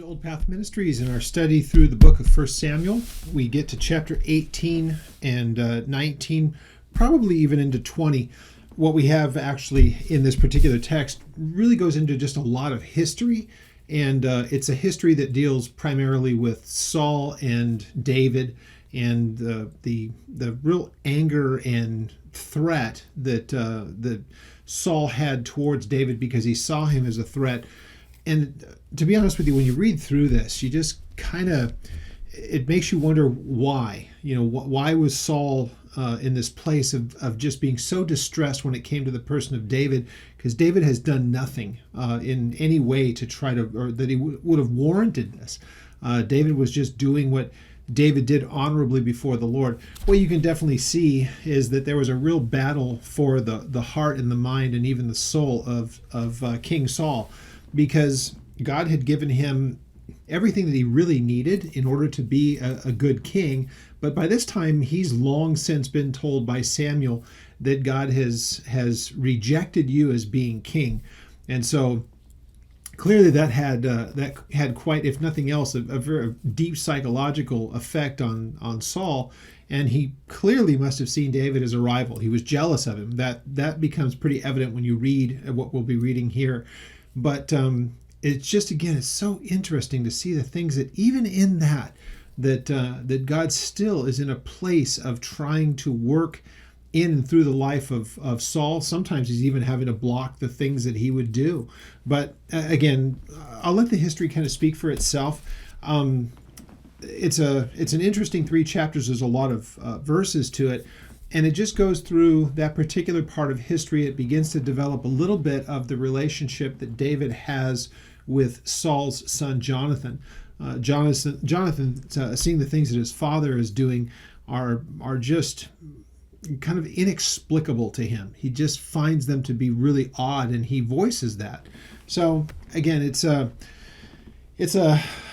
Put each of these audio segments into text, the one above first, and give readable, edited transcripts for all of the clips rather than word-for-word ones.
To Old Path Ministries in our study through the book of 1 Samuel. We get to chapter 18 and 19, probably even into 20. What we have actually in this particular text really goes into just a lot of history, and it's a history that deals primarily with Saul and David and the real anger and threat that Saul had towards David because he saw him as a threat. And to be honest with you, when you read through this, you just it makes you wonder why. Why was Saul in this place of just being so distressed when it came to the person of David? Because David has done nothing in any way to try to, or that he would have warranted this. David was just doing what David did honorably before the Lord. What you can definitely see is that there was a real battle for the heart and the mind and even the soul of King Saul, because God had given him everything that he really needed in order to be a good king. But by this time, he's long since been told by Samuel that God has rejected you as being king. And so clearly that had quite, if nothing else, a very deep psychological effect on Saul. And he clearly must have seen David as a rival. He was jealous of him. That becomes pretty evident when you read what we'll be reading here. But it's just, again, it's so interesting to see the things that even in that God still is in a place of trying to work in and through the life of Saul. Sometimes he's even having to block the things that he would do. But again, I'll let the history kind of speak for itself. It's an interesting 3 chapters. There's a lot of verses to it. And it just goes through that particular part of history. It begins to develop a little bit of the relationship that David has with Saul's son Jonathan. Jonathan, seeing the things that his father is doing are just kind of inexplicable to him. He just finds them to be really odd, and he voices that. So again, it's an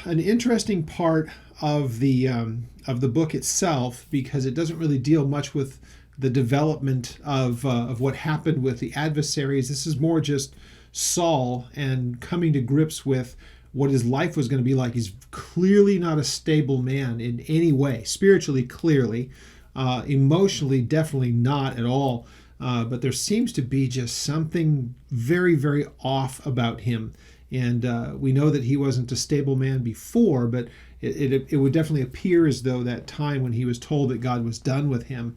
interesting part of the book itself, because it doesn't really deal much with the development of what happened with the adversaries. This is more just Saul and coming to grips with what his life was going to be like. He's clearly not a stable man in any way. Spiritually, clearly. Emotionally, definitely not at all. But there seems to be just something very, very off about him. And we know that he wasn't a stable man before, but it would definitely appear as though that time when he was told that God was done with him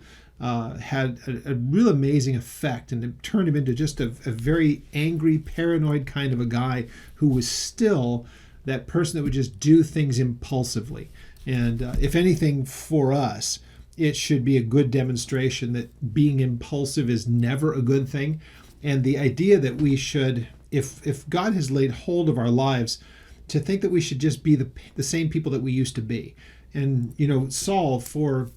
had a real amazing effect, and it turned him into just a very angry, paranoid kind of a guy who was still that person that would just do things impulsively. And if anything, for us, it should be a good demonstration that being impulsive is never a good thing. And the idea that we should, if God has laid hold of our lives, to think that we should just be the same people that we used to be. And, Saul, for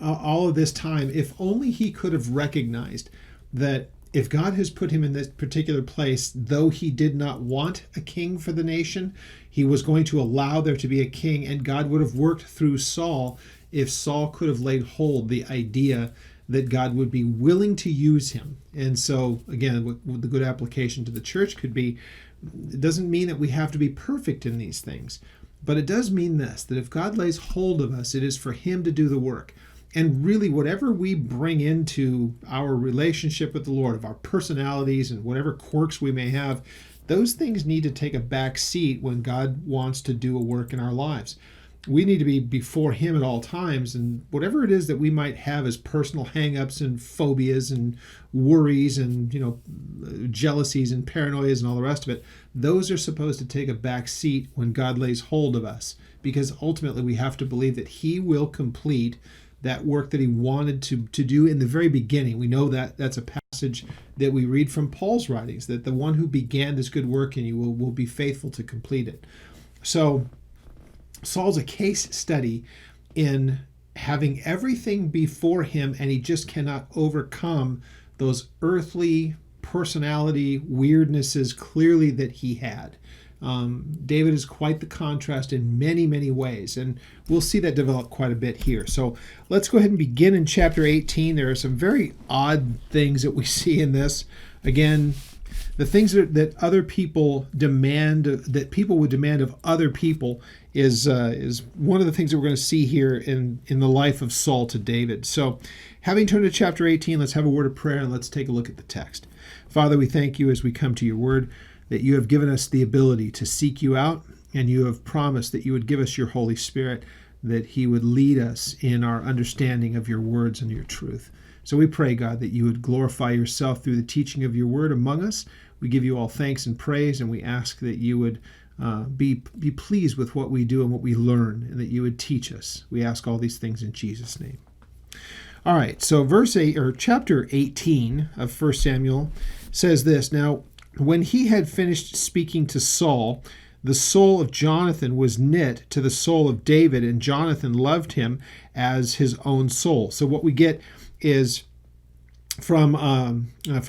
all of this time, if only he could have recognized that if God has put him in this particular place, though he did not want a king for the nation, he was going to allow there to be a king, and God would have worked through Saul if Saul could have laid hold the idea that God would be willing to use him. And so, again, what the good application to the church could be, it doesn't mean that we have to be perfect in these things, but it does mean this, that if God lays hold of us, it is for him to do the work. And really, whatever we bring into our relationship with the Lord, of our personalities and whatever quirks we may have, those things need to take a back seat when God wants to do a work in our lives. We need to be before him at all times, and whatever it is that we might have as personal hang-ups and phobias and worries and jealousies and paranoias and all the rest of it, those are supposed to take a back seat when God lays hold of us, because ultimately we have to believe that he will complete that work that he wanted to do in the very beginning. We know that that's a passage that we read from Paul's writings, that the one who began this good work in you will be faithful to complete it. So Saul's a case study in having everything before him, and he just cannot overcome those earthly personality weirdnesses clearly that he had. David is quite the contrast in many, many ways, and we'll see that develop quite a bit here. So let's go ahead and begin in chapter 18. There are some very odd things that we see in this. Again, the things that other people demand, that people would demand of other people, is one of the things that we're going to see here in the life of Saul to David. So having turned to chapter 18, let's have a word of prayer and let's take a look at the text. Father, we thank you as we come to your word, that you have given us the ability to seek you out, and you have promised that you would give us your Holy Spirit, that he would lead us in our understanding of your words and your truth. So we pray, God, that you would glorify yourself through the teaching of your word among us. We give you all thanks and praise, and we ask that you would be pleased with what we do and what we learn, and that you would teach us. We ask all these things in Jesus' name. All right, so chapter 18 of 1 Samuel says this. Now, when he had finished speaking to Saul, the soul of Jonathan was knit to the soul of David, and Jonathan loved him as his own soul. So what we get is from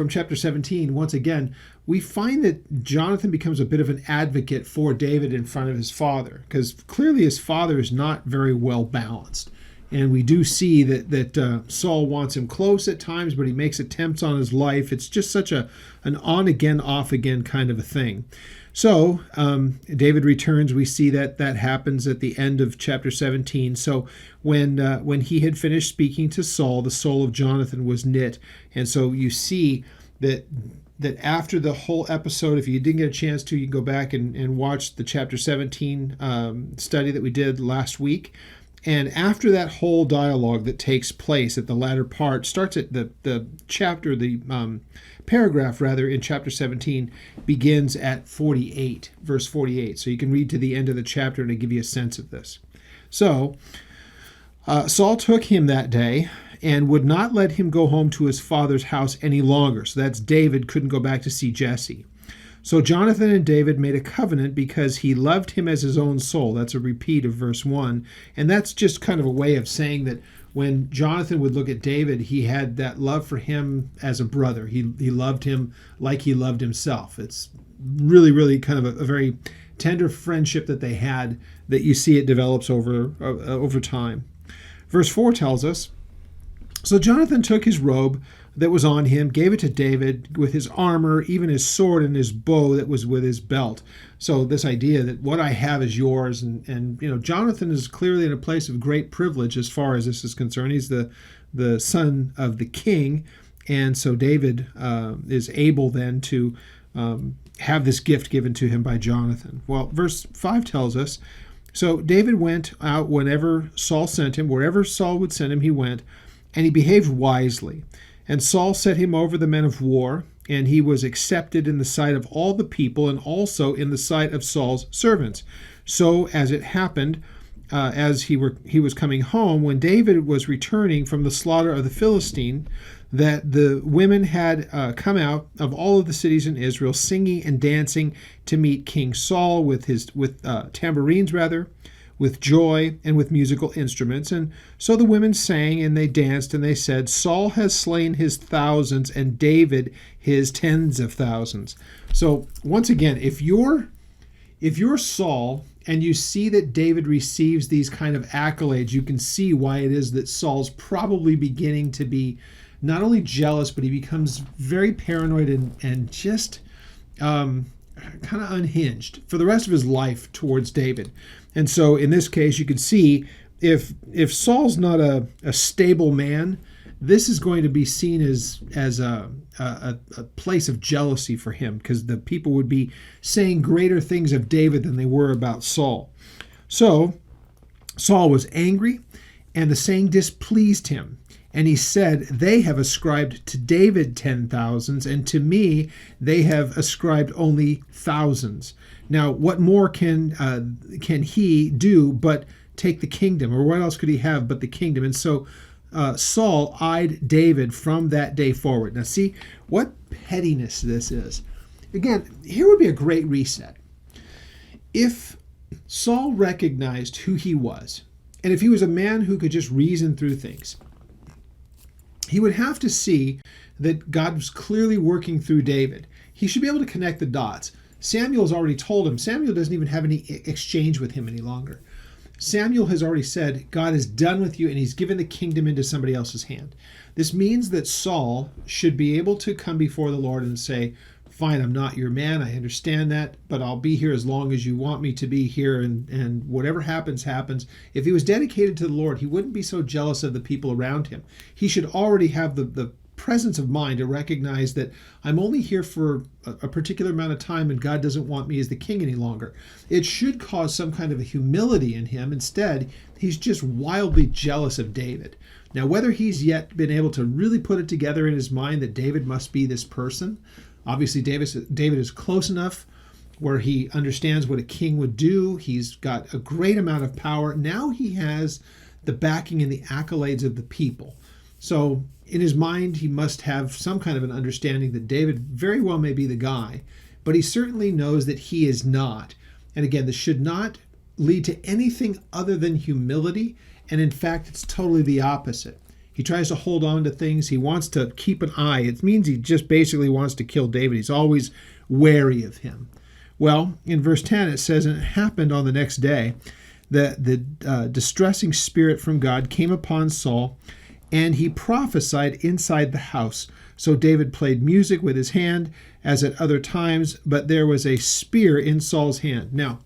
chapter 17, once again, we find that Jonathan becomes a bit of an advocate for David in front of his father, because clearly his father is not very well balanced. And we do see that Saul wants him close at times, but he makes attempts on his life. It's just such an on-again, off-again kind of a thing. So David returns. We see that happens at the end of chapter 17. So when he had finished speaking to Saul, the soul of Jonathan was knit. And so you see that after the whole episode, if you didn't get a chance to, you can go back and watch the chapter 17 study that we did last week. And after that whole dialogue that takes place at the latter part, starts at the chapter, paragraph rather, in chapter 17, begins at 48, verse 48. So you can read to the end of the chapter to give you a sense of this. So Saul took him that day and would not let him go home to his father's house any longer. So that's David couldn't go back to see Jesse. So Jonathan and David made a covenant because he loved him as his own soul. That's a repeat of verse 1. And that's just kind of a way of saying that when Jonathan would look at David, he had that love for him as a brother. He loved him like he loved himself. It's really, really kind of a very tender friendship that they had, that you see it develops over time. Verse 4 tells us, so Jonathan took his robe that was on him, gave it to David with his armor, even his sword and his bow that was with his belt. So this idea that what I have is yours, and Jonathan is clearly in a place of great privilege as far as this is concerned. He's the son of the king, and so David is able then to have this gift given to him by Jonathan. Well, verse 5 tells us, so David went out whenever Saul sent him, wherever Saul would send him, he went, and he behaved wisely. And Saul set him over the men of war, and he was accepted in the sight of all the people, and also in the sight of Saul's servants. So as it happened, as he was coming home, when David was returning from the slaughter of the Philistine, that the women had come out of all of the cities in Israel, singing and dancing to meet King Saul with tambourines with joy and with musical instruments. And so the women sang and they danced and they said, Saul has slain his thousands and David his tens of thousands. So once again, if you're Saul and you see that David receives these kind of accolades, you can see why it is that Saul's probably beginning to be not only jealous, but he becomes very paranoid and just kind of unhinged for the rest of his life towards David. And so in this case, you can see if Saul's not a stable man, this is going to be seen as a place of jealousy for him, because the people would be saying greater things of David than they were about Saul. So Saul was angry, and the saying displeased him. And he said, they have ascribed to David 10,000s, and to me they have ascribed only thousands. Now, what more can he do but take the kingdom? Or what else could he have but the kingdom? And so Saul eyed David from that day forward. Now, see what pettiness this is. Again, here would be a great reset. If Saul recognized who he was, and if he was a man who could just reason through things, he would have to see that God was clearly working through David. He should be able to connect the dots. Samuel's already told him. Samuel doesn't even have any exchange with him any longer. Samuel has already said, God is done with you, and he's given the kingdom into somebody else's hand. This means that Saul should be able to come before the Lord and say, fine, I'm not your man, I understand that, but I'll be here as long as you want me to be here, and whatever happens, happens. If he was dedicated to the Lord, he wouldn't be so jealous of the people around him. He should already have the presence of mind to recognize that I'm only here for a particular amount of time and God doesn't want me as the king any longer. It should cause some kind of a humility in him. Instead, he's just wildly jealous of David. Now, whether he's yet been able to really put it together in his mind that David must be this person, obviously David is close enough where he understands what a king would do. He's got a great amount of power. Now he has the backing and the accolades of the people. So in his mind, he must have some kind of an understanding that David very well may be the guy, but he certainly knows that he is not. And again, this should not lead to anything other than humility. And in fact, it's totally the opposite. He tries to hold on to things. He wants to keep an eye. It means he just basically wants to kill David. He's always wary of him. Well, in verse 10, it says, and it happened on the next day that the distressing spirit from God came upon Saul, and he prophesied inside the house. So David played music with his hand, as at other times, but there was a spear in Saul's hand. Now,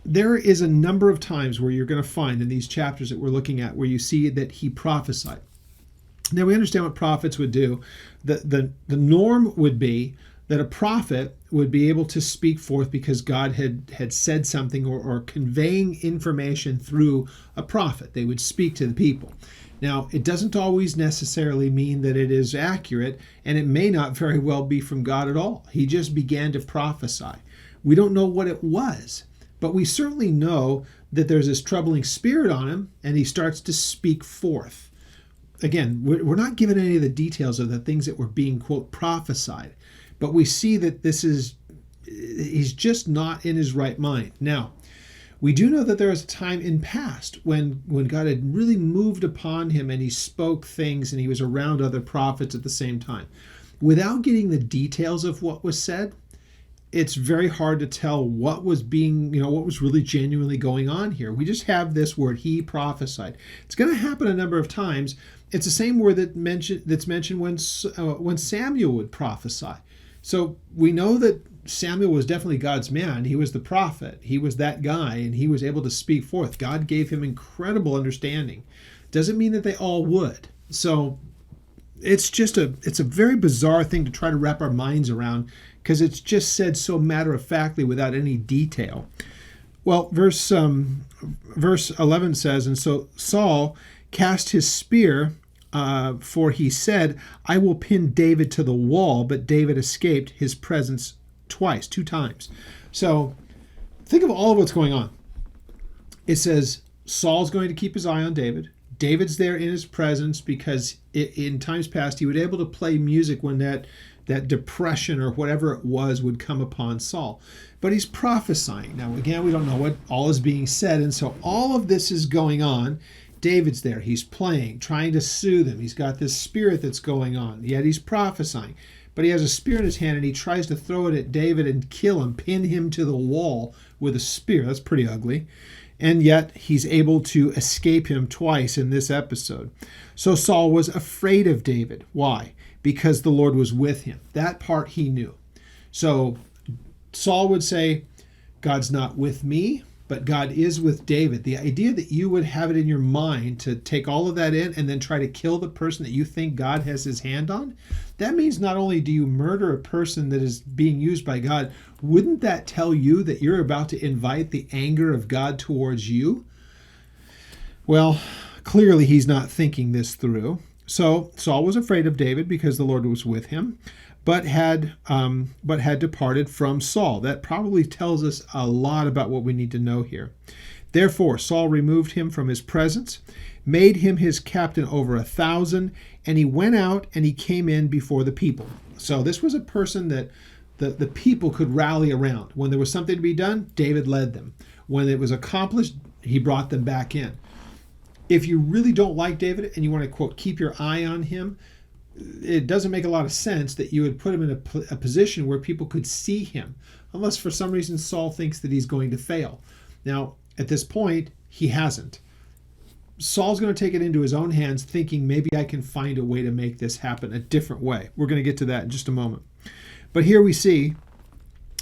there is a number of times where you're going to find in these chapters that we're looking at where you see that he prophesied. Now, we understand what prophets would do. The norm would be that a prophet would be able to speak forth because God had said something or conveying information through a prophet. They would speak to the people. Now, it doesn't always necessarily mean that it is accurate, and it may not very well be from God at all. He just began to prophesy. We don't know what it was, but we certainly know that there's this troubling spirit on him, and he starts to speak forth. Again, we're not given any of the details of the things that were being, quote, prophesied, but we see that he's just not in his right mind. Now, we do know that there was a time in past when God had really moved upon him and he spoke things and he was around other prophets at the same time. Without getting the details of what was said, it's very hard to tell what was what was really genuinely going on here. We just have this word, he prophesied. It's going to happen a number of times. It's the same word that's mentioned when Samuel would prophesy. So we know that Samuel was definitely God's man. He was the prophet. He was that guy, and he was able to speak forth. God gave him incredible understanding. Doesn't mean that they all would. So it's a very bizarre thing to try to wrap our minds around because it's just said so matter-of-factly without any detail. Well, verse 11 says, and so Saul cast his spear, for he said, I will pin David to the wall, but David escaped his presence two times. So think of all of what's going on. It says Saul's going to keep his eye on David. David's there in his presence because in times past he would be able to play music when that depression or whatever it was would come upon Saul. But he's prophesying. Now, again, we don't know what all is being said, and so all of this is going on. David's there. He's playing, trying to soothe him. He's got this spirit that's going on, yet he's prophesying. But he has a spear in his hand, and he tries to throw it at David and kill him, pin him to the wall with a spear. That's pretty ugly. And yet he's able to escape him twice in this episode. So Saul was afraid of David. Why? Because the Lord was with him. That part he knew. So Saul would say, God's not with me, but God is with David. The idea that you would have it in your mind to take all of that in and then try to kill the person that you think God has his hand on, that means not only do you murder a person that is being used by God, wouldn't that tell you that you're about to invite the anger of God towards you? Well, clearly he's not thinking this through. So Saul was afraid of David because the Lord was with him, but had departed from Saul. That probably tells us a lot about what we need to know here. Therefore, Saul removed him from his presence, made him his captain over 1,000, and he went out and he came in before the people. So this was a person that the people could rally around. When there was something to be done, David led them. When it was accomplished, he brought them back in. If you really don't like David and you want to, quote, keep your eye on him, it doesn't make a lot of sense that you would put him in a position where people could see him, unless for some reason Saul thinks that he's going to fail. Now, at this point, he hasn't. Saul's going to take it into his own hands, thinking maybe I can find a way to make this happen a different way. We're going to get to that in just a moment. But here we see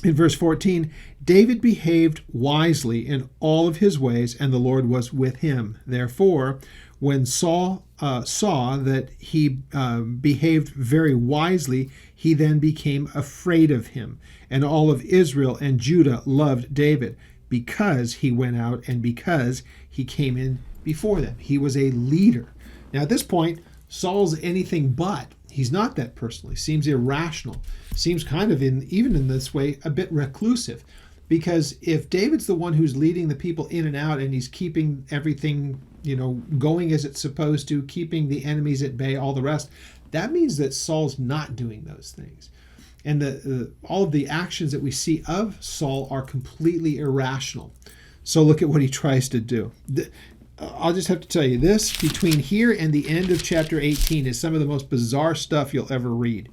in verse 14, David behaved wisely in all of his ways, and the Lord was with him. Therefore, when Saul saw that he behaved very wisely, he then became afraid of him. And all of Israel and Judah loved David because he went out and because he came in before them. He was a leader. Now at this point, Saul's anything but. He's not that person. He seems irrational. Seems kind of, even in this way, a bit reclusive. Because if David's the one who's leading the people in and out and he's keeping everything, going as it's supposed to, keeping the enemies at bay, all the rest, that means that Saul's not doing those things. And all of the actions that we see of Saul are completely irrational. So look at what he tries to do. I'll just have to tell you, this between here and the end of chapter 18 is some of the most bizarre stuff you'll ever read.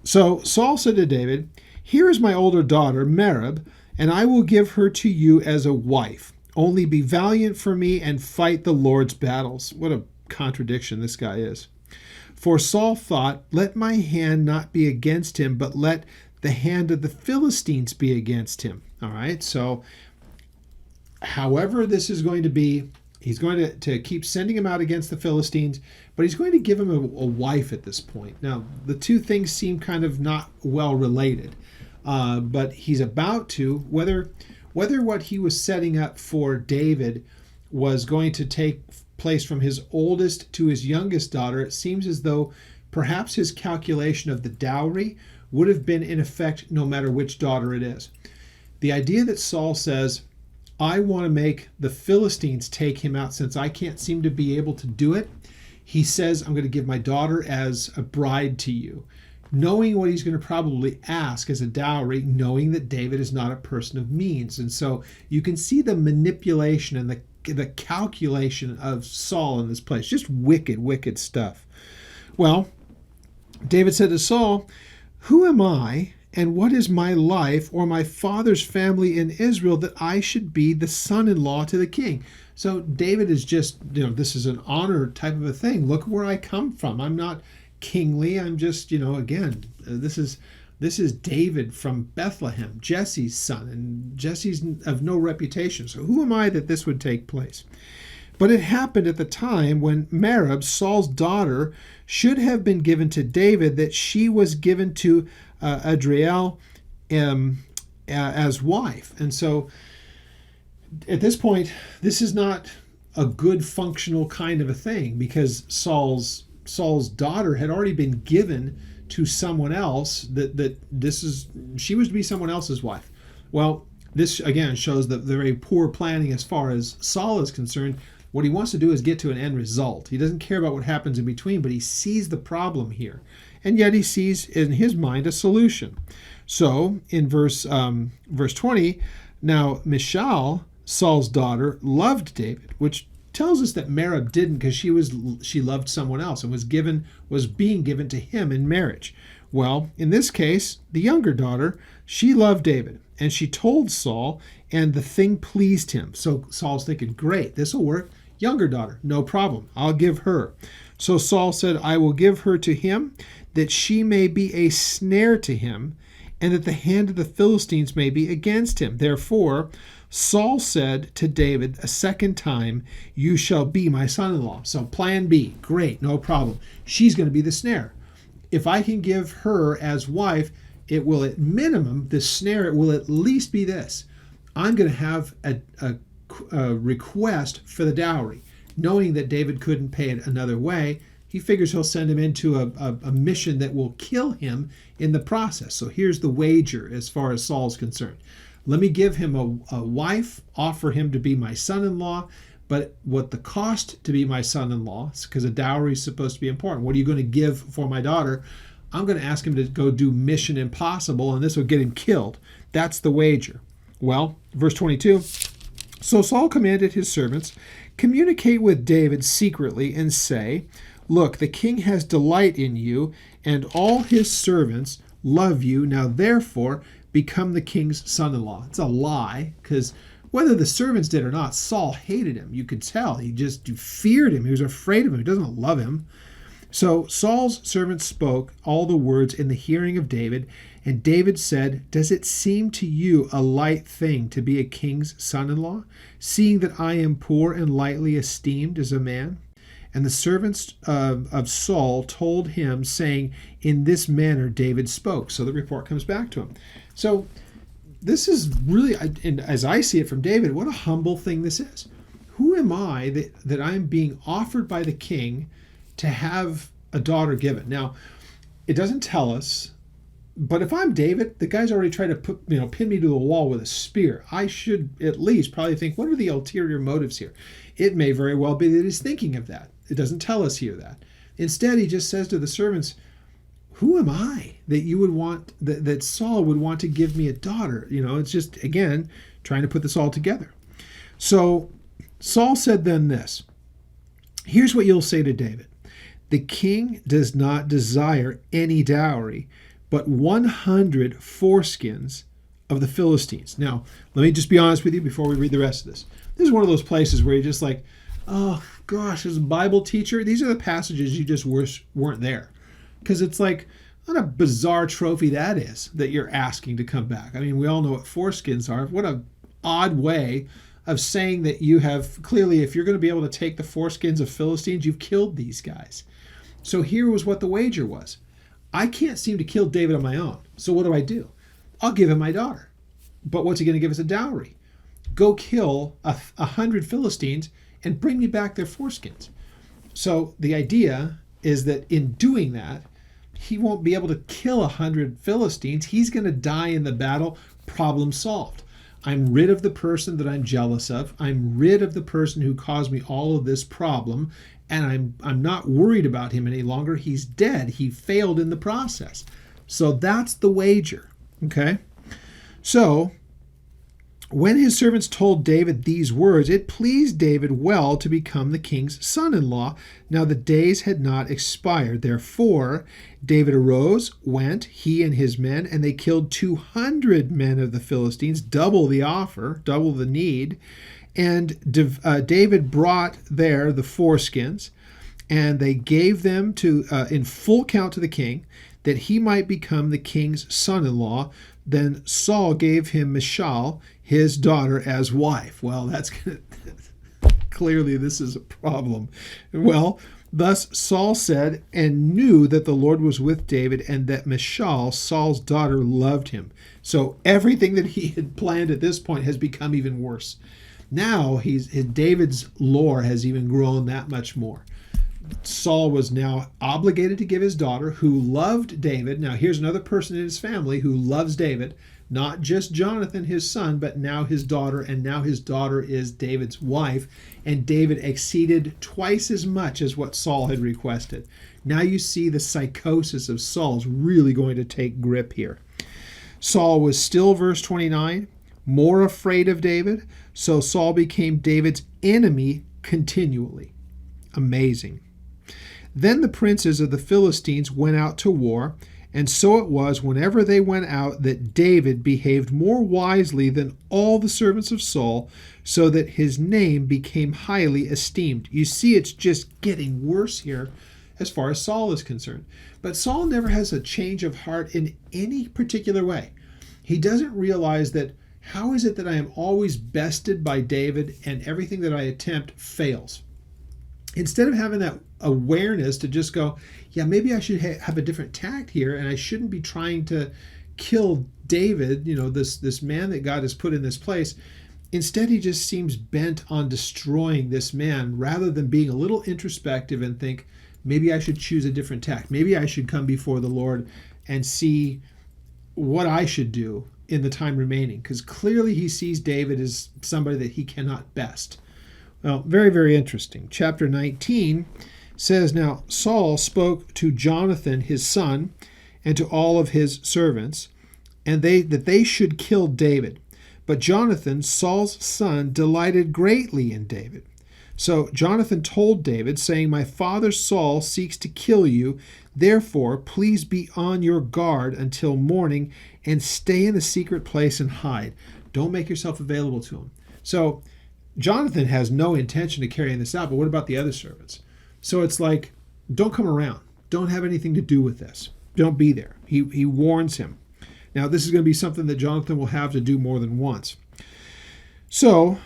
So Saul said to David, "Here is my older daughter, Merab, and I will give her to you as a wife. Only be valiant for me and fight the Lord's battles." What a contradiction this guy is. For Saul thought, "Let my hand not be against him, but let the hand of the Philistines be against him." All right, so however this is going to be, he's going to keep sending him out against the Philistines, but he's going to give him a wife at this point. Now, the two things seem kind of not well related, but he's about to, whether what he was setting up for David was going to take place from his oldest to his youngest daughter, it seems as though perhaps his calculation of the dowry would have been in effect no matter which daughter it is. The idea that Saul says, "I want to make the Philistines take him out since I can't seem to be able to do it," he says, "I'm going to give my daughter as a bride to you," knowing what he's going to probably ask as a dowry, knowing that David is not a person of means. And so you can see the manipulation and the calculation of Saul in this place. Just wicked, wicked stuff. Well, David said to Saul, "Who am I, and what is my life or my father's family in Israel that I should be the son-in-law to the king?" So David is just, this is an honor type of a thing. Look where I come from. I'm not kingly. I'm just, again, this is David from Bethlehem, Jesse's son, and Jesse's of no reputation. So who am I that this would take place? But it happened at the time when Merab, Saul's daughter, should have been given to David, that she was given to Adriel as wife. And so at this point, this is not a good functional kind of a thing, because Saul's daughter had already been given to someone else, she was to be someone else's wife. Well, this again shows the very poor planning as far as Saul is concerned. What he wants to do is get to an end result. He doesn't care about what happens in between, but he sees the problem here. And yet he sees in his mind a solution. So in verse 20, now Michal, Saul's daughter, loved David, which tells us that Merab didn't, because she loved someone else and was being given to him in marriage. Well, in this case, the younger daughter, she loved David, and she told Saul, and the thing pleased him. So Saul's thinking, great, this will work. Younger daughter, no problem, I'll give her. So Saul said, "I will give her to him, that she may be a snare to him, and that the hand of the Philistines may be against him." Therefore Saul said to David a second time, "You shall be my son-in-law." So plan B, great, no problem. She's going to be the snare. If I can give her as wife, it will at minimum, the snare, it will at least be this: I'm going to have a request for the dowry. Knowing that David couldn't pay it another way, he figures he'll send him into a mission that will kill him in the process. So here's the wager as far as Saul's concerned. Let me give him a wife, offer him to be my son-in-law, but what the cost to be my son-in-law, because a dowry is supposed to be important. What are you going to give for my daughter? I'm going to ask him to go do Mission Impossible, and this will get him killed. That's the wager. Well, verse 22, so Saul commanded his servants, "Communicate with David secretly and say, Look, the king has delight in you, and all his servants love you. Now, therefore, become the king's son-in-law. It's a lie, because whether the servants did or not, Saul hated him. You could tell. He just feared him. He was afraid of him. He doesn't love him. So Saul's servants spoke all the words in the hearing of David, and David said, "Does it seem to you a light thing to be a king's son-in-law, seeing that I am poor and lightly esteemed as a man?" And the servants of Saul told him, saying, "In this manner David spoke." So the report comes back to him. So this is really, and as I see it from David, what a humble thing this is. Who am I that I am being offered by the king to have a daughter given? Now, it doesn't tell us, but if I'm David, the guy's already tried to pin me to the wall with a spear. I should at least probably think, what are the ulterior motives here? It may very well be that he's thinking of that. It doesn't tell us here that. Instead, he just says to the servants, who am I that you would want, that Saul would want to give me a daughter? It's just, again, trying to put this all together. So Saul said then this, here's what you'll say to David. The king does not desire any dowry, but 100 foreskins of the Philistines. Now, let me just be honest with you before we read the rest of this. This is one of those places where you're just like, oh gosh, as a Bible teacher, these are the passages you just wish weren't there. Because it's like, what a bizarre trophy that is that you're asking to come back. I mean, we all know what foreskins are. What an odd way of saying that you have, clearly, if you're going to be able to take the foreskins of Philistines, you've killed these guys. So here was what the wager was. I can't seem to kill David on my own. So what do? I'll give him my daughter. But what's he going to give as a dowry? Go kill 100 Philistines and bring me back their foreskins. So the idea is that in doing that, he won't be able to kill 100 Philistines. He's going to die in the battle. Problem solved. I'm rid of the person that I'm jealous of. I'm rid of the person who caused me all of this problem. And I'm not worried about him any longer. He's dead. He failed in the process. So that's the wager. Okay? So when his servants told David these words, it pleased David well to become the king's son-in-law. Now the days had not expired. Therefore, David arose, went, he and his men, and they killed 200 men of the Philistines, double the offer, double the need. And David brought there the foreskins, and they gave them to in full count to the king, that he might become the king's son-in-law. Then Saul gave him Michal, his daughter, as wife. Well, that's clearly this is a problem. Well, thus Saul said, and knew that the Lord was with David, and that Michal, Saul's daughter, loved him. So everything that he had planned at this point has become even worse. Now David's lore has even grown that much more. Saul was now obligated to give his daughter, who loved David. Now here's another person in his family who loves David, not just Jonathan, his son, but now his daughter, and now his daughter is David's wife, and David exceeded twice as much as what Saul had requested. Now you see the psychosis of Saul's really going to take grip here. Saul was still, verse 29, more afraid of David, so Saul became David's enemy continually. Amazing. Then the princes of the Philistines went out to war, and so it was whenever they went out that David behaved more wisely than all the servants of Saul, so that his name became highly esteemed. You see, it's just getting worse here as far as Saul is concerned. But Saul never has a change of heart in any particular way. He doesn't realize that, how is it that I am always bested by David and everything that I attempt fails? Instead of having that awareness to just go, yeah, maybe I should have a different tact here, and I shouldn't be trying to kill David, this man that God has put in this place. Instead, he just seems bent on destroying this man rather than being a little introspective and think, maybe I should choose a different tact. Maybe I should come before the Lord and see what I should do in the time remaining, because clearly he sees David as somebody that he cannot best. Well, very, very interesting. Chapter 19 says, Now Saul spoke to Jonathan his son and to all of his servants, and that they should kill David. But Jonathan, Saul's son, delighted greatly in David. So Jonathan told David, saying, "My father Saul seeks to kill you. Therefore, please be on your guard until morning and stay in a secret place and hide. Don't make yourself available to him." So Jonathan has no intention of carrying this out, but what about the other servants? So it's like, don't come around. Don't have anything to do with this. Don't be there. He warns him. Now, this is going to be something that Jonathan will have to do more than once. So,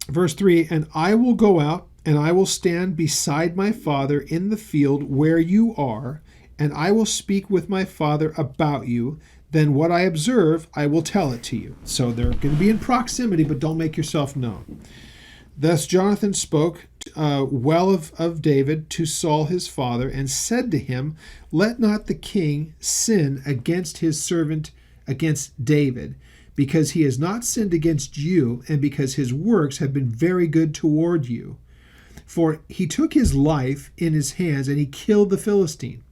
verse 3, "And I will go out, and I will stand beside my father in the field where you are, and I will speak with my father about you. Then what I observe, I will tell it to you." So they're going to be in proximity, but don't make yourself known. Thus Jonathan spoke well of David to Saul his father, and said to him, "Let not the king sin against his servant, against David, because he has not sinned against you, and because his works have been very good toward you. For he took his life in his hands, and he killed the Philistine.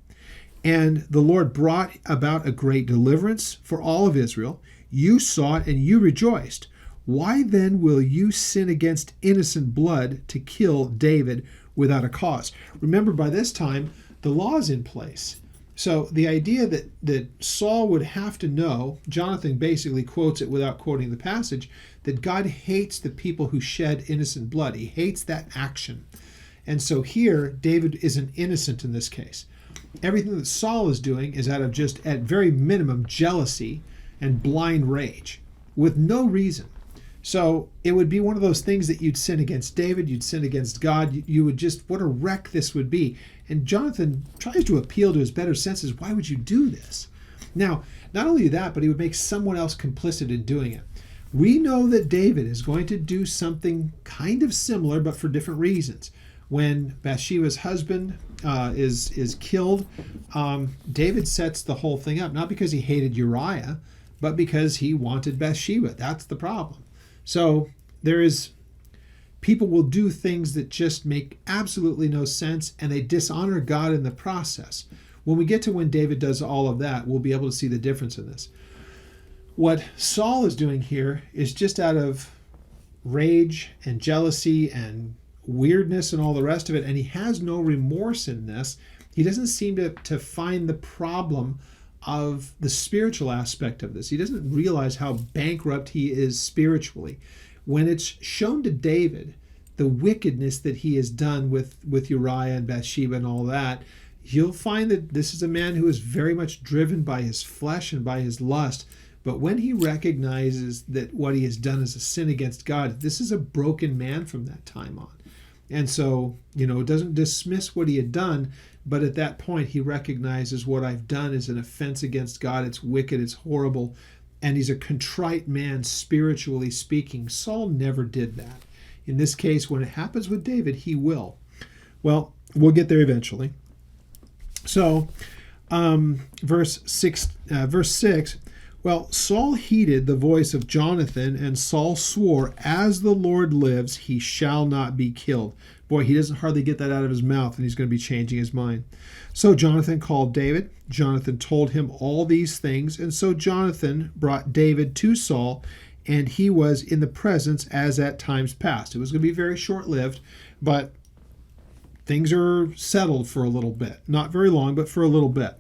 And the Lord brought about a great deliverance for all of Israel. You saw it, and you rejoiced. Why then will you sin against innocent blood to kill David without a cause?" Remember, by this time, the law is in place. So the idea that Saul would have to know, Jonathan basically quotes it without quoting the passage, that God hates the people who shed innocent blood. He hates that action. And so here, David isn't innocent in this case. Everything that Saul is doing is out of just, at very minimum, jealousy and blind rage, with no reason. So it would be one of those things that you'd sin against David, you'd sin against God, you would just, what a wreck this would be. And Jonathan tries to appeal to his better senses. Why would you do this? Now, not only that, but he would make someone else complicit in doing it. We know that David is going to do something kind of similar, but for different reasons. When Bathsheba's husband is killed, David sets the whole thing up, not because he hated Uriah, but because he wanted Bathsheba. That's the problem. So people will do things that just make absolutely no sense, and they dishonor God in the process. When we get to when David does all of that, we'll be able to see the difference in this. What Saul is doing here is just out of rage and jealousy and weirdness and all the rest of it, and he has no remorse in this. He doesn't seem to find the problem of the spiritual aspect of this. He doesn't realize how bankrupt he is spiritually. When it's shown to David, the wickedness that he has done with Uriah and Bathsheba and all that, you'll find that this is a man who is very much driven by his flesh and by his lust. But when he recognizes that what he has done is a sin against God, this is a broken man from that time on. And so, it doesn't dismiss what he had done, but at that point he recognizes what I've done is an offense against God. It's wicked, it's horrible, and he's a contrite man, spiritually speaking. Saul never did that. In this case, when it happens with David, he will. Well, we'll get there eventually. So, verse 6, "Well, Saul heeded the voice of Jonathan, and Saul swore, 'As the Lord lives, he shall not be killed.'" Boy, he doesn't hardly get that out of his mouth, and he's going to be changing his mind. So Jonathan called David. Jonathan told him all these things, and so Jonathan brought David to Saul, and he was in the presence as at times past. It was going to be very short-lived, but things are settled for a little bit. Not very long, but for a little bit.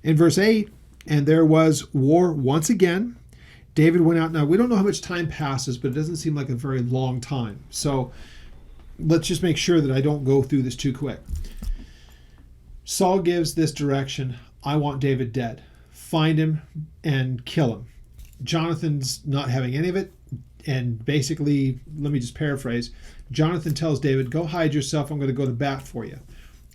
In verse 8, "And there was war once again. David went out." Now, we don't know how much time passes, but it doesn't seem like a very long time. So let's just make sure that I don't go through this too quick. Saul gives this direction: I want David dead. Find him and kill him. Jonathan's not having any of it. And basically, let me just paraphrase. Jonathan tells David, "Go hide yourself. I'm going to go to bat for you."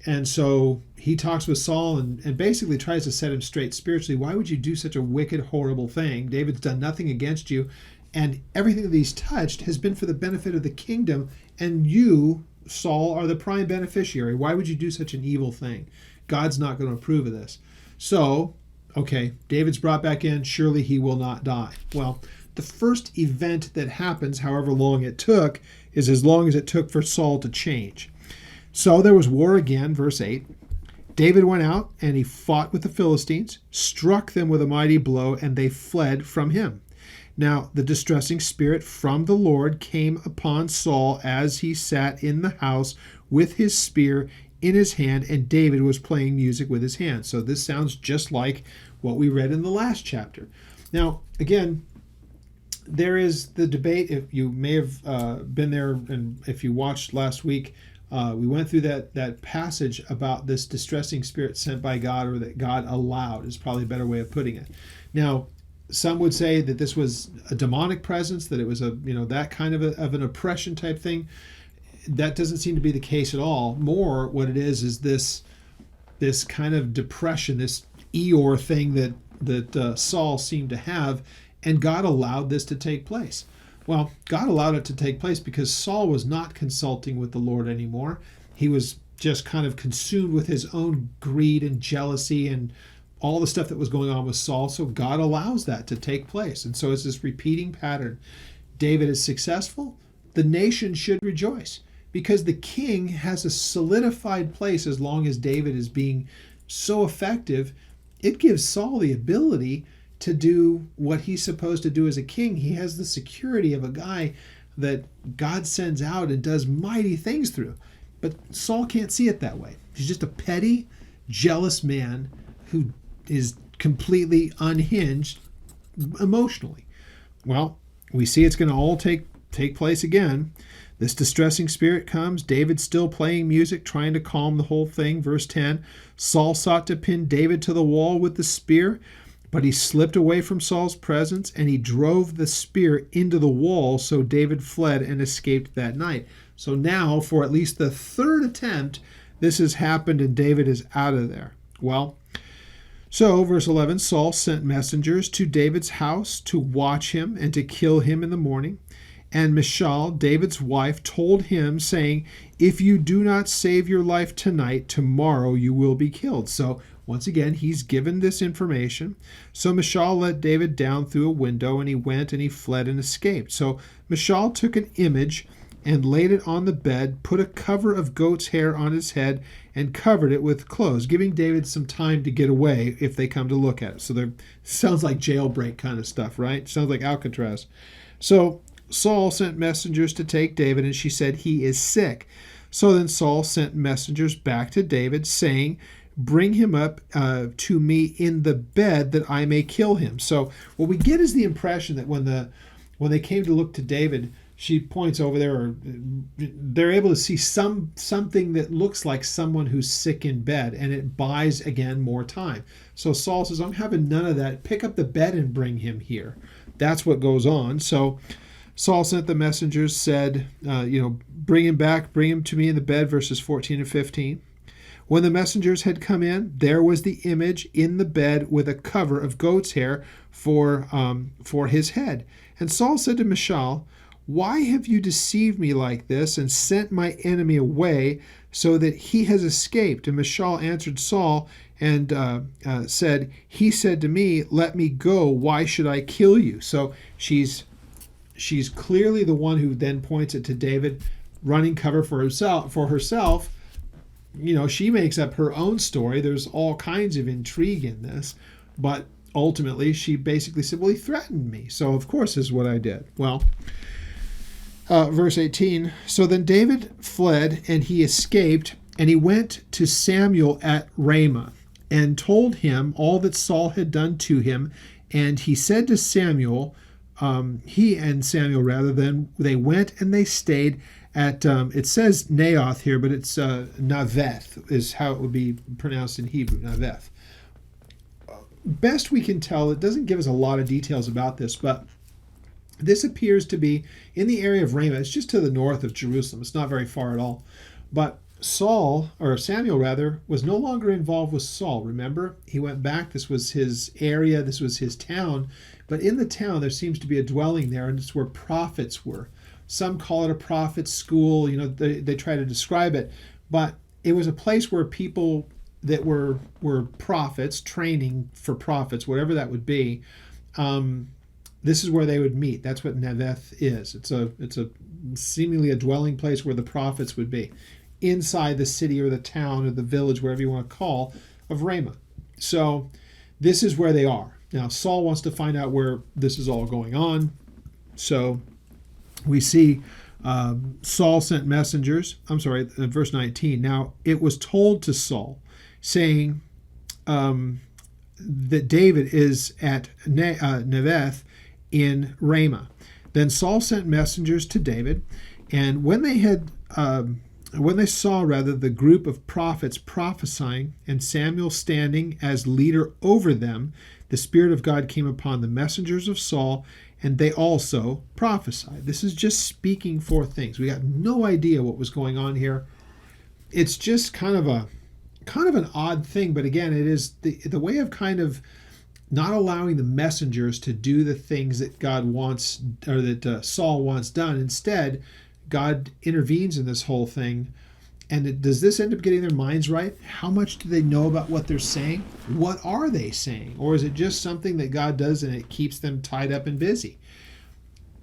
And so he talks with Saul and basically tries to set him straight spiritually. Why would you do such a wicked, horrible thing? David's done nothing against you, and everything that he's touched has been for the benefit of the kingdom, and you, Saul, are the prime beneficiary. Why would you do such an evil thing? God's not going to approve of this. So, okay, David's brought back in. Surely he will not die. Well, the first event that happens, however long it took, is as long as it took for Saul to change. So there was war again, verse 8. David went out and he fought with the Philistines, struck them with a mighty blow, and they fled from him. Now the distressing spirit from the Lord came upon Saul as he sat in the house with his spear in his hand, and David was playing music with his hand. So this sounds just like what we read in the last chapter. Now, again, there is the debate. If you may have been there, and if you watched last week, we went through that passage about this distressing spirit sent by God, or that God allowed, is probably a better way of putting it. Now, some would say that this was a demonic presence, that it was that kind of an oppression type thing. That doesn't seem to be the case at all. More, what it is this kind of depression, this Eeyore thing that Saul seemed to have, and God allowed this to take place. Well, God allowed it to take place because Saul was not consulting with the Lord anymore. He was just kind of consumed with his own greed and jealousy and all the stuff that was going on with Saul. So God allows that to take place. And so it's this repeating pattern. David is successful. The nation should rejoice because the king has a solidified place. As long as David is being so effective, it gives Saul the ability to do what he's supposed to do as a king. He has the security of a guy that God sends out and does mighty things through. But Saul can't see it that way. He's just a petty, jealous man who is completely unhinged emotionally. Well, we see it's going to all take place again. This distressing spirit comes. David's still playing music, trying to calm the whole thing. Verse 10, Saul sought to pin David to the wall with the spear, but he slipped away from Saul's presence, and he drove the spear into the wall, so David fled and escaped that night. So now, for at least the third attempt, this has happened, and David is out of there. Well, so, verse 11, Saul sent messengers to David's house to watch him and to kill him in the morning. And Michal, David's wife, told him, saying, if you do not save your life tonight, tomorrow you will be killed. So, once again, he's given this information. So Michal let David down through a window, and he went and he fled and escaped. So Michal took an image and laid it on the bed, put a cover of goat's hair on his head, and covered it with clothes, giving David some time to get away if they come to look at it. So there sounds like jailbreak kind of stuff, right? Sounds like Alcatraz. So Saul sent messengers to take David, and she said, he is sick. So then Saul sent messengers back to David, saying, bring him up to me in the bed that I may kill him. So what we get is the impression that when they came to look to David, she points over there, or they're able to see something that looks like someone who's sick in bed, and it buys, again, more time. So Saul says, I'm having none of that. Pick up the bed and bring him here. That's what goes on. So Saul sent the messengers, said, bring him back, bring him to me in the bed, verses 14 and 15. When the messengers had come in, there was the image in the bed with a cover of goat's hair for his head. And Saul said to Michal, why have you deceived me like this and sent my enemy away so that he has escaped? And Michal answered Saul and said, he said to me, let me go. Why should I kill you? So she's clearly the one who then points it to David, running cover for herself. She makes up her own story. There's all kinds of intrigue in this, but ultimately she basically said, well, he threatened me, so of course this is what I did. Well, verse 18, so then David fled, and he escaped, and he went to Samuel at Ramah, and told him all that Saul had done to him. And he said to Samuel, he and Samuel rather, then they went and they stayed at, it says Naoth here, but it's Naveth is how it would be pronounced in Hebrew, Naveth. Best we can tell, it doesn't give us a lot of details about this, but this appears to be in the area of Ramah. It's just to the north of Jerusalem. It's not very far at all. But Samuel rather, was no longer involved with Saul. Remember, he went back. This was his area. This was his town. But in the town, there seems to be a dwelling there, and it's where prophets were. Some call it a prophet's school. They try to describe it. But it was a place where people that were prophets, training for prophets, whatever that would be, this is where they would meet. That's what Naveth is. It's a seemingly a dwelling place where the prophets would be, inside the city or the town or the village, whatever you want to call, of Ramah. So this is where they are. Now, Saul wants to find out where this is all going on. So we see Saul sent messengers. Verse 19. Now, it was told to Saul, saying that David is at Nevath in Ramah. Then Saul sent messengers to David, and when they saw the group of prophets prophesying and Samuel standing as leader over them, the Spirit of God came upon the messengers of Saul, and they also prophesied. This is just speaking forth things. We got no idea what was going on here. It's just kind of an odd thing, but again, it is the way of kind of not allowing the messengers to do the things that God wants, or that Saul wants done. Instead, God intervenes in this whole thing. And does this end up getting their minds right? How much do they know about what they're saying? What are they saying? Or is it just something that God does and it keeps them tied up and busy?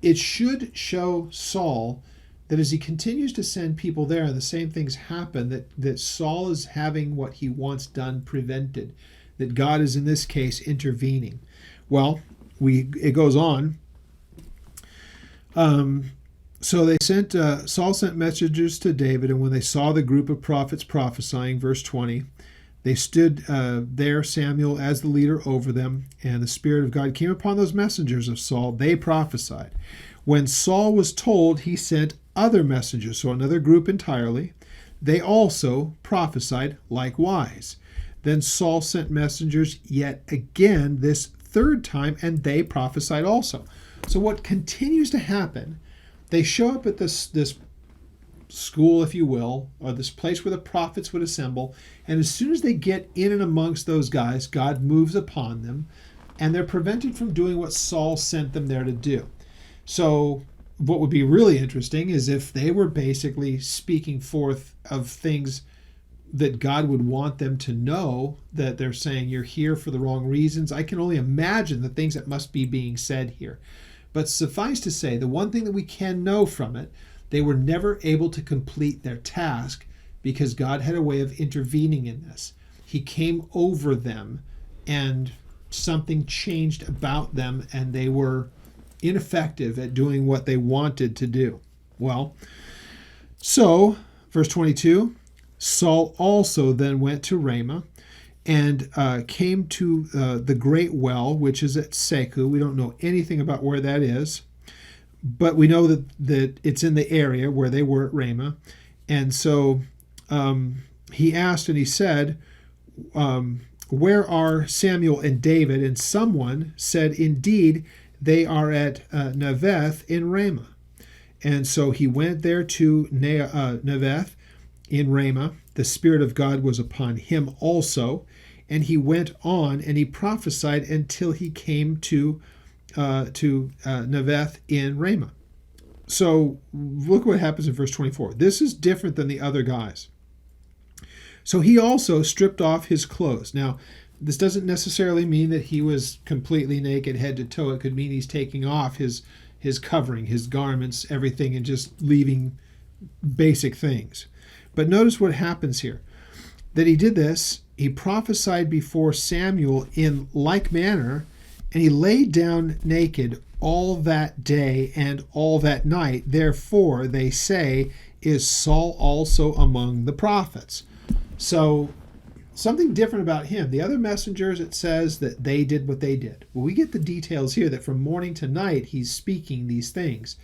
It should show Saul that as he continues to send people there and the same things happen, that Saul is having what he wants done prevented, that God is in this case intervening. Well, it goes on. So Saul sent messengers to David, and when they saw the group of prophets prophesying, verse 20, they stood there, Samuel as the leader over them, and the Spirit of God came upon those messengers of Saul. They prophesied. When Saul was told, he sent other messengers, so another group entirely. They also prophesied likewise. Then Saul sent messengers yet again, this third time, and they prophesied also. So what continues to happen, they show up at this school, if you will, or this place where the prophets would assemble, and as soon as they get in and amongst those guys, God moves upon them, and they're prevented from doing what Saul sent them there to do. So what would be really interesting is if they were basically speaking forth of things that God would want them to know, that they're saying you're here for the wrong reasons. I can only imagine the things that must be being said here. But suffice to say, the one thing that we can know from it, they were never able to complete their task because God had a way of intervening in this. He came over them and something changed about them and they were ineffective at doing what they wanted to do. Well, so, verse 22, Saul also then went to Ramah and came to the great well, which is at Seku. We don't know anything about where that is, but we know that it's in the area where they were at Ramah. And so he asked and he said, where are Samuel and David? And someone said, indeed, they are at Nevath in Ramah. And so he went there to Nevath in Ramah. The Spirit of God was upon him also, and he went on and he prophesied until he came to Nevath in Ramah. So look what happens in verse 24. This is different than the other guys. So he also stripped off his clothes. Now, this doesn't necessarily mean that he was completely naked head to toe. It could mean he's taking off his covering, his garments, everything, and just leaving basic things. But notice what happens here. That he did this, he prophesied before Samuel in like manner, and he laid down naked all that day and all that night. Therefore, they say, is Saul also among the prophets? So, something different about him. The other messengers, it says that they did what they did. Well, we get the details here that from morning to night, he's speaking these things.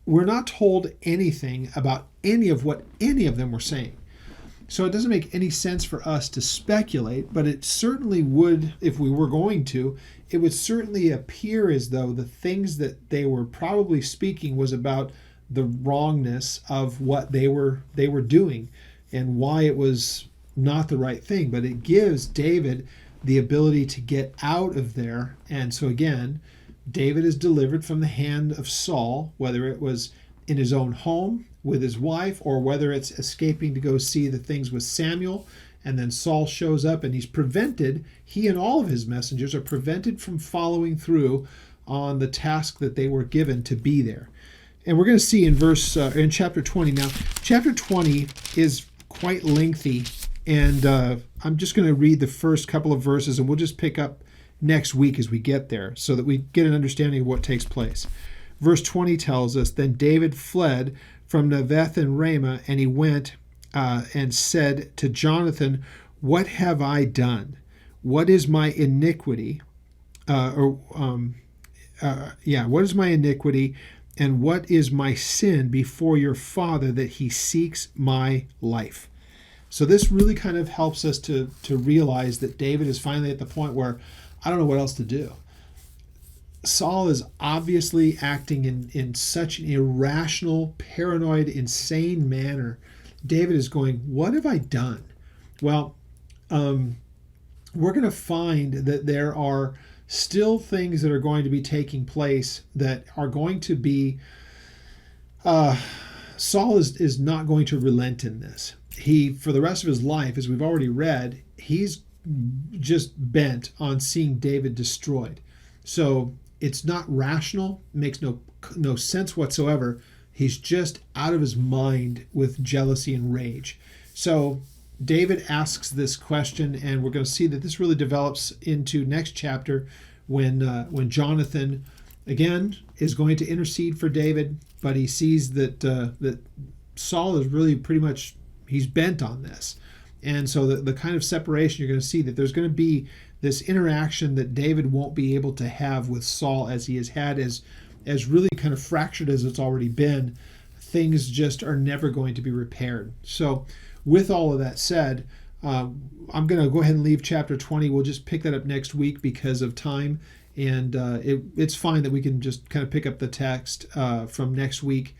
We're not told anything about any of what any of them were saying. So it doesn't make any sense for us to speculate, but it certainly would, if we were going to, it would certainly appear as though the things that they were probably speaking was about the wrongness of what they were doing and why it was not the right thing. But it gives David the ability to get out of there. And so again, David is delivered from the hand of Saul, whether it was in his own home with his wife or whether it's escaping to go see the things with Samuel. And then Saul shows up and he's prevented, he and all of his messengers are prevented from following through on the task that they were given to be there. And we're going to see in chapter 20. Now, chapter 20 is quite lengthy, and I'm just going to read the first couple of verses and we'll just pick up next week as we get there so that we get an understanding of what takes place. Verse 20 tells us, Then David fled from Naveth and Ramah, and he went and said to Jonathan, What have I done? What is my iniquity? What is my iniquity? And what is my sin before your father that he seeks my life? So this really kind of helps us to realize that David is finally at the point where I don't know what else to do. Saul is obviously acting in such an irrational, paranoid, insane manner. David is going, what have I done? Well, we're going to find that there are still things that are going to be taking place that are going to be, Saul is not going to relent in this. He, for the rest of his life, as we've already read, he's just bent on seeing David destroyed. So it's not rational, makes no sense whatsoever. He's just out of his mind with jealousy and rage. So David asks this question, and we're going to see that this really develops into next chapter when Jonathan, again, is going to intercede for David, but he sees that Saul is really pretty much, he's bent on this. And so the kind of separation, you're going to see that there's going to be this interaction that David won't be able to have with Saul as he has had, as really kind of fractured as it's already been. Things just are never going to be repaired. So with all of that said, I'm going to go ahead and leave chapter 20. We'll just pick that up next week because of time. And it's fine that we can just kind of pick up the text from next week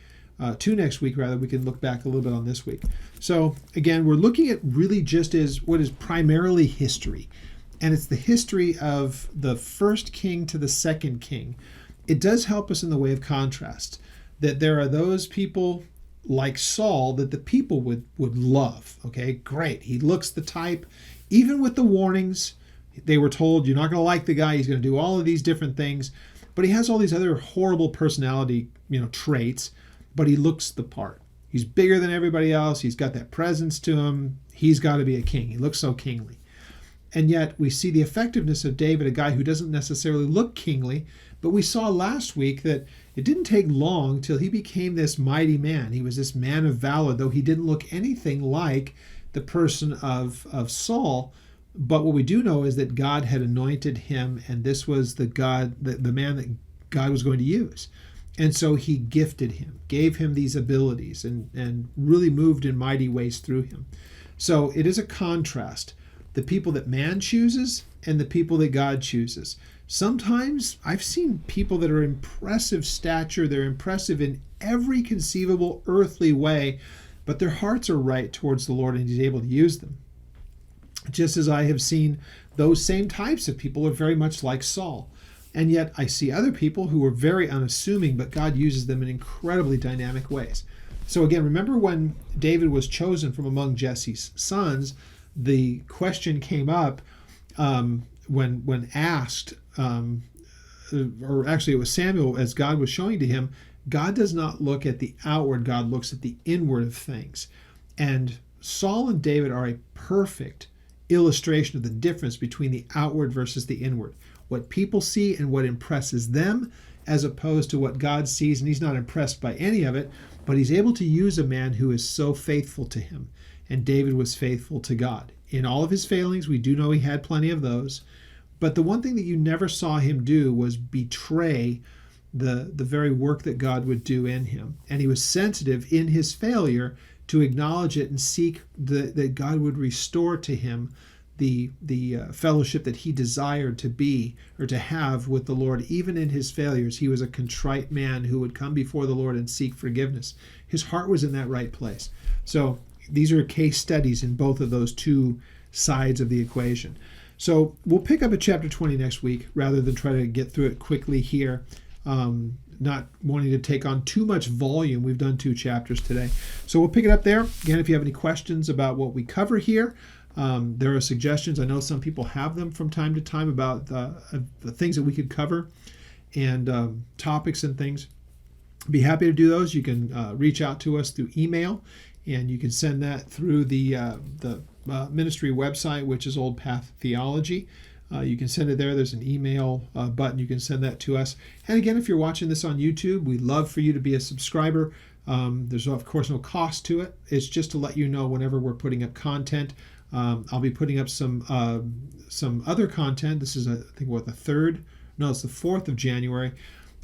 to next week, rather. We can look back a little bit on this week. So again, we're looking at really just as what is primarily history. And it's the history of the first king to the second king. It does help us in the way of contrast, that there are those people like Saul that the people would love. Okay, great. He looks the type, even with the warnings. They were told, you're not going to like the guy. He's going to do all of these different things. But he has all these other horrible personality, traits, but he looks the part. He's bigger than everybody else. He's got that presence to him. He's got to be a king. He looks so kingly. And yet we see the effectiveness of David, a guy who doesn't necessarily look kingly, but we saw last week that it didn't take long till he became this mighty man. He was this man of valor, though he didn't look anything like the person of Saul. But what we do know is that God had anointed him, and this was the man that God was going to use. And so he gifted him, gave him these abilities, and really moved in mighty ways through him. So it is a contrast. The people that man chooses and the people that God chooses. Sometimes I've seen people that are impressive stature, they're impressive in every conceivable earthly way, but their hearts are right towards the Lord and He's able to use them. Just as I have seen those same types of people are very much like Saul. And yet I see other people who are very unassuming, but God uses them in incredibly dynamic ways. So again, remember when David was chosen from among Jesse's sons, the question came up when asked, or actually it was Samuel, as God was showing to him, God does not look at the outward, God looks at the inward of things. And Saul and David are a perfect illustration of the difference between the outward versus the inward. What people see and what impresses them, as opposed to what God sees, and He's not impressed by any of it, but He's able to use a man who is so faithful to Him. And David was faithful to God. In all of his failings, we do know he had plenty of those, but the one thing that you never saw him do was betray the very work that God would do in him. And he was sensitive in his failure to acknowledge it and seek that God would restore to him the fellowship that he desired to be or to have with the Lord. Even in his failures, he was a contrite man who would come before the Lord and seek forgiveness. His heart was in that right place. So these are case studies in both of those two sides of the equation. So we'll pick up at chapter 20 next week rather than try to get through it quickly here. Not wanting to take on too much volume. We've done 2 chapters today. So we'll pick it up there. Again, if you have any questions about what we cover here, there are suggestions. I know some people have them from time to time about the things that we could cover and topics and things. Be happy to do those. You can reach out to us through email, and you can send that through the ministry website, which is Old Path Theology. You can send it there. There's an email button. You can send that to us. And again, if you're watching this on YouTube, we'd love for you to be a subscriber. There's, of course, no cost to it. It's just to let you know whenever we're putting up content. I'll be putting up some other content. This is, I think, the 4th of January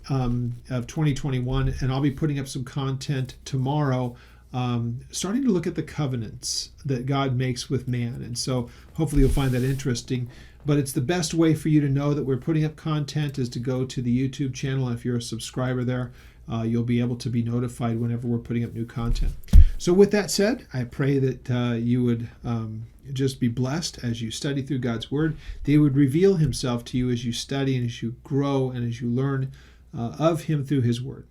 of 2021. And I'll be putting up some content tomorrow, starting to look at the covenants that God makes with man. And so hopefully you'll find that interesting. But it's the best way for you to know that we're putting up content is to go to the YouTube channel. And if you're a subscriber there, you'll be able to be notified whenever we're putting up new content. So with that said, I pray that you would just be blessed as you study through God's Word. That He would reveal Himself to you as you study and as you grow and as you learn of Him through His Word.